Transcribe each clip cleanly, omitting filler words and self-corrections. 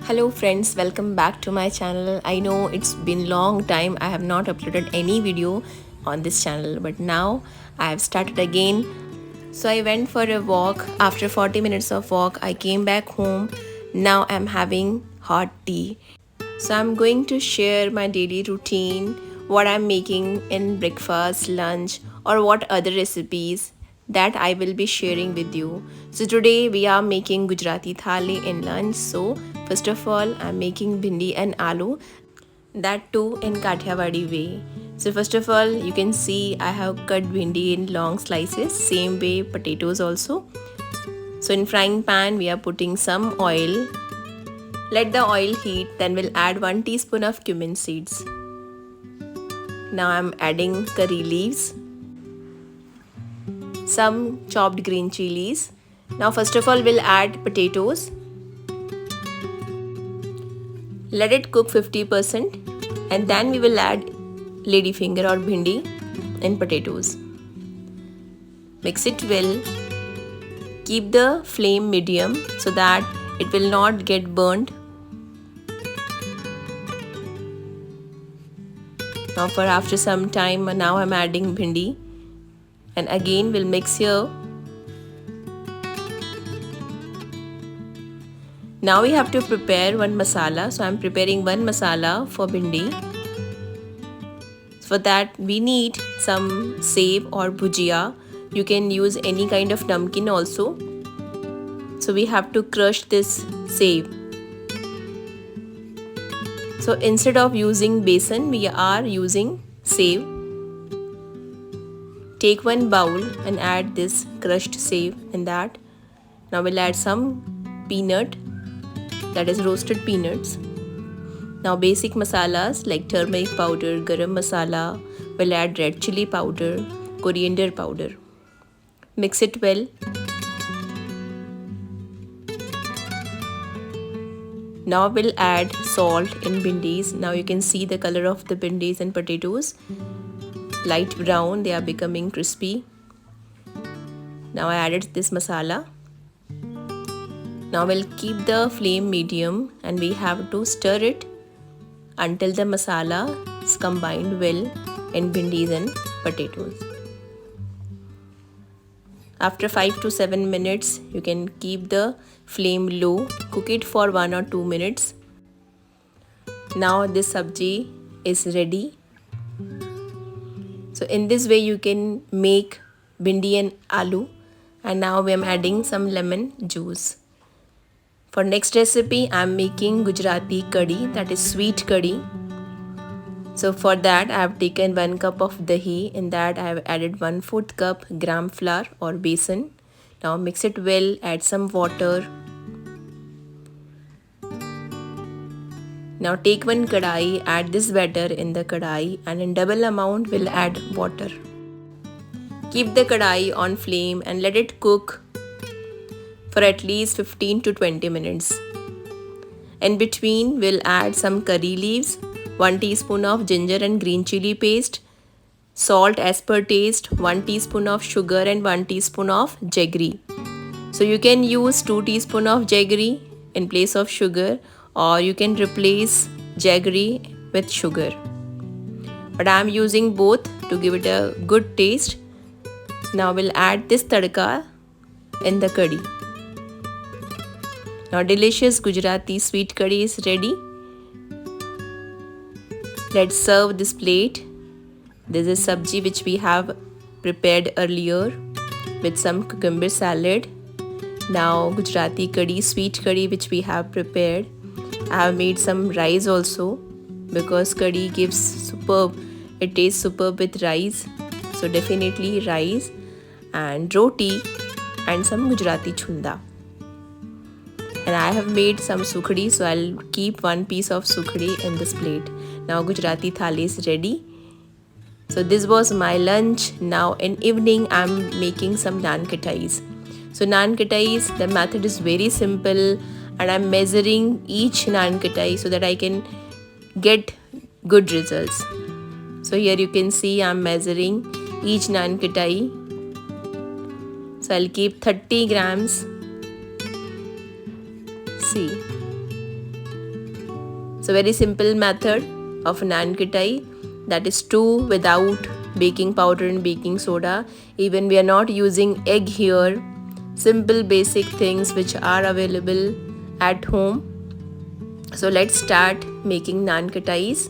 Hello friends, welcome back to my channel. I know it's been long time I have not uploaded any video on this channel, but now I have started again. So I went for a walk. After 40 minutes of walk, I came back home. Now I'm having hot tea. So I'm going to share my daily routine, what I'm making in breakfast, lunch, or what other recipes that I will be sharing with you. So today we are making Gujarati Thali in lunch. So first of all, I'm making bhindi and aloo, that too in Kathiawadi way. So first of all, you can see I have cut bhindi in long slices, same way potatoes also. So in frying pan, we are putting some oil. Let the oil heat, then we'll add 1 teaspoon of cumin seeds. Now I'm adding curry leaves, some chopped green chilies. Now first of all we'll add potatoes. Let it cook 50% and then we will add ladyfinger or bhindi in potatoes. Mix it well. Keep the flame medium so that it will not get burnt. Now for after some time, now I'm adding bhindi and again we'll mix here. Now we have to prepare one masala. So I'm preparing one masala for bhindi. For that we need some save or bhujia. You can use any kind of namkeen also. So we have to crush this save. So instead of using besan, we are using save. Take one bowl and add this crushed save in that. Now we'll add some peanut, that is roasted peanuts. Now basic masalas like turmeric powder, garam masala, we'll add red chili powder, coriander powder. Mix it well. Now we'll add salt in bhindis. Now you can see the color of the bhindis and potatoes. Light brown, they are becoming crispy. Now I added this masala. Now we'll keep the flame medium and we have to stir it until the masala is combined well in bhindis and potatoes. After 5 to 7 minutes, you can keep the flame low. Cook it for 1 or 2 minutes. Now this sabji is ready. So in this way you can make bhindi and aloo. And now I am adding some lemon juice. For next recipe, I am making Gujarati curry, that is sweet curry. So for that I have taken 1 cup of dahi. In that I have added 1/4 cup gram flour or besan. Now mix it well, add some water. Now take one kadai, add this batter in the kadai and in double amount we'll add water. Keep the kadai on flame and let it cook for at least 15 to 20 minutes. In between we'll add some curry leaves, 1 teaspoon of ginger and green chili paste, salt as per taste, 1 teaspoon of sugar and 1 teaspoon of jaggery. So you can use 2 teaspoon of jaggery in place of sugar, or you can replace jaggery with sugar. But I am using both to give it a good taste. Now we'll add this tadka in the curry. Now delicious Gujarati sweet curry is ready. Let's serve this plate. This is sabji which we have prepared earlier with some cucumber salad. Now Gujarati curry, sweet curry which we have prepared. I have made some rice also because curry gives superb, it tastes superb with rice. So definitely rice and roti and some Gujarati chunda. And I have made some sukhdi, so I'll keep 1 piece of sukhdi in this plate. Now Gujarati thali is ready. So this was my lunch. Now in evening I'm making some nankhatais. So nankhatais, the method is very simple and I'm measuring each nankhatai so that I can get good results. So here you can see I'm measuring each nankhatai. So I'll keep 30 grams. See, So very simple method of Nankhatai, that is stew without baking powder and baking soda. Even we are not using egg here. Simple basic things which are available at home. So let's start making Nankhatais.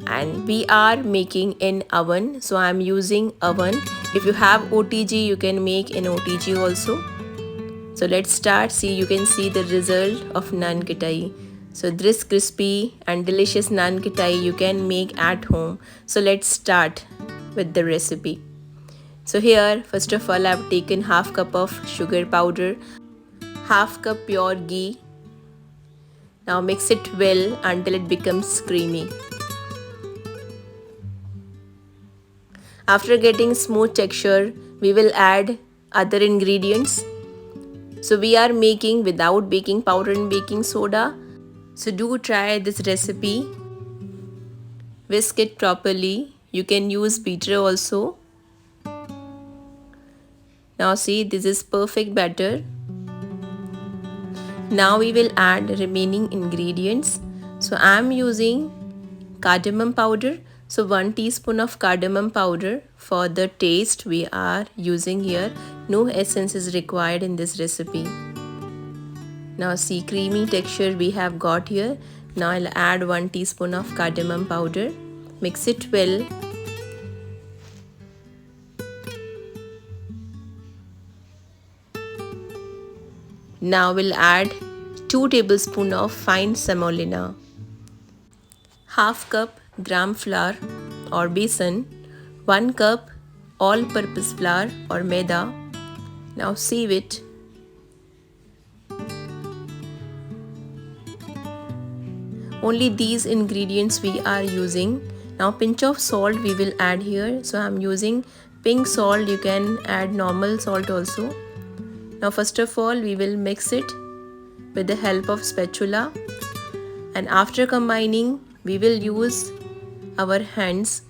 And we are making in oven, so I am using oven. If you have OTG, you can make in OTG also. So let's start. See, you can see the result of Nankhatai. So this crispy and delicious Nankhatai you can make at home. So let's start with the recipe. So here, first of all, I've taken half cup of sugar powder, half cup pure ghee. Now mix it well until it becomes creamy. After getting smooth texture, we will add other ingredients. So we are making without baking powder and baking soda. So do try this recipe. Whisk it properly. You can use beater also. Now see, this is perfect batter. Now we will add remaining ingredients. So I am using cardamom powder. So 1 teaspoon of cardamom powder for the taste we are using here. No essence is required in this recipe. Now see, creamy texture we have got here. Now I'll add 1 teaspoon of cardamom powder. Mix it well. Now we'll add 2 tablespoons of fine semolina, half cup gram flour or besan, 1 cup all-purpose flour or maida. Now sieve it. Only these ingredients we are using. Now pinch of salt we will add here. So I'm using pink salt. You can add normal salt also. Now first of all we will mix it with the help of spatula, and after combining we will use our hands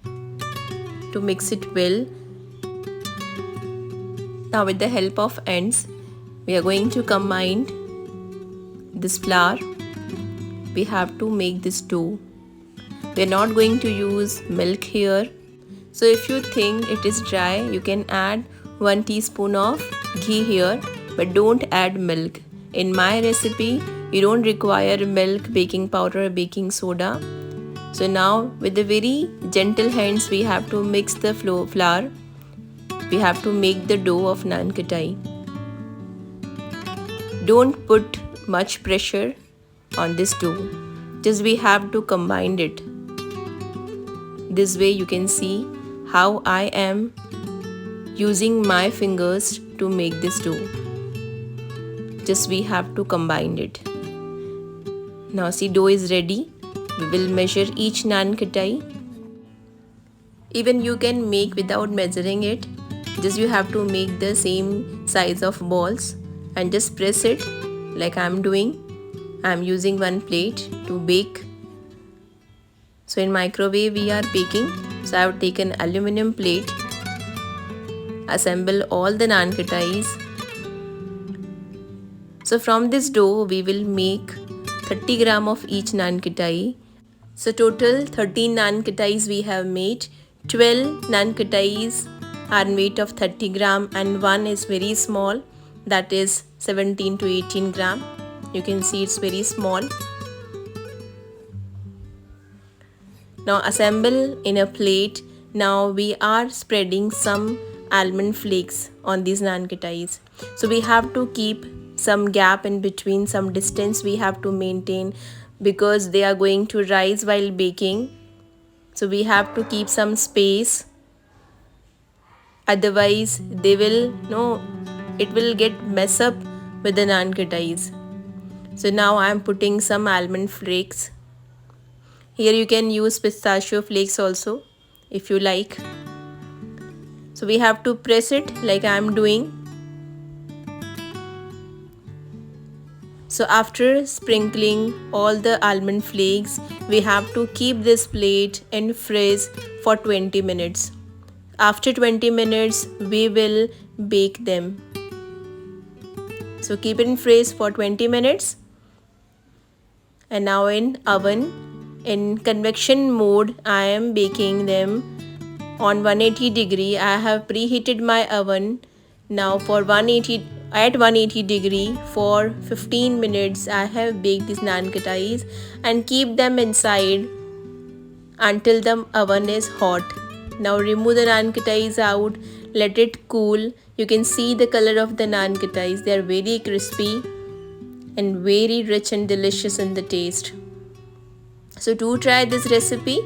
to mix it well. Now with the help of hands we are going to combine this flour. We have to make this dough. We are not going to use milk here. So if you think it is dry, you can add 1 teaspoon of ghee here, but don't add milk. In my recipe, you don't require milk, baking powder, or baking soda. So now with the very gentle hands we have to mix the flour. We have to make the dough of Nankhatai. Don't put much pressure on this dough. Just we have to combine it. This way you can see how I am using my fingers to make this dough. Just we have to combine it. Now see, dough is ready. We will measure each Nankhatai. Even you can make without measuring it. Just you have to make the same size of balls and just press it like I am doing. I am using 1 plate to bake. So in microwave we are baking. So I have taken aluminum plate. Assemble all the Nankhatais. So from this dough we will make 30 gram of each Nankhatai. So total 13 Nankhatais we have made. 12 Nankhatais are weight of 30 gram and one is very small, that is 17 to 18 gram. You can see it's very small. Now assemble in a plate. Now we are spreading some almond flakes on these Nankhatais. So we have to keep some gap in between, some distance we have to maintain because they are going to rise while baking. So we have to keep some space. Otherwise they will, it will get mess up with the Nankhatais. So now I am putting some almond flakes. Here you can use pistachio flakes also if you like. So we have to press it like I am doing. So after sprinkling all the almond flakes, we have to keep this plate in fridge for 20 minutes. After 20 minutes, we will bake them. So keep it in fridge for 20 minutes. and now in oven in convection mode I am baking them on 180 degree. I have preheated my oven now for 180 at 180 degree for 15 minutes. I have baked these nankhatais and keep them inside until the oven is hot. Now remove the nankhatais out, let it cool. You can see the color of the nankhatais. They are very crispy and very rich and delicious in the taste. So do try this recipe.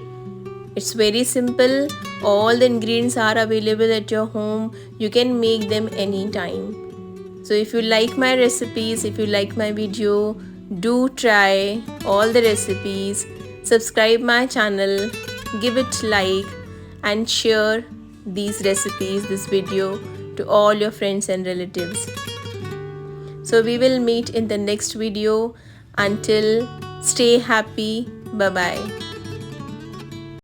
It's very simple. All the ingredients are available at your home. You can make them anytime. So if you like my recipes, if you like my video, do try all the recipes. Subscribe my channel, give it like and share these recipes, this video to all your friends and relatives. So we will meet in the next video. Until stay happy. Bye bye.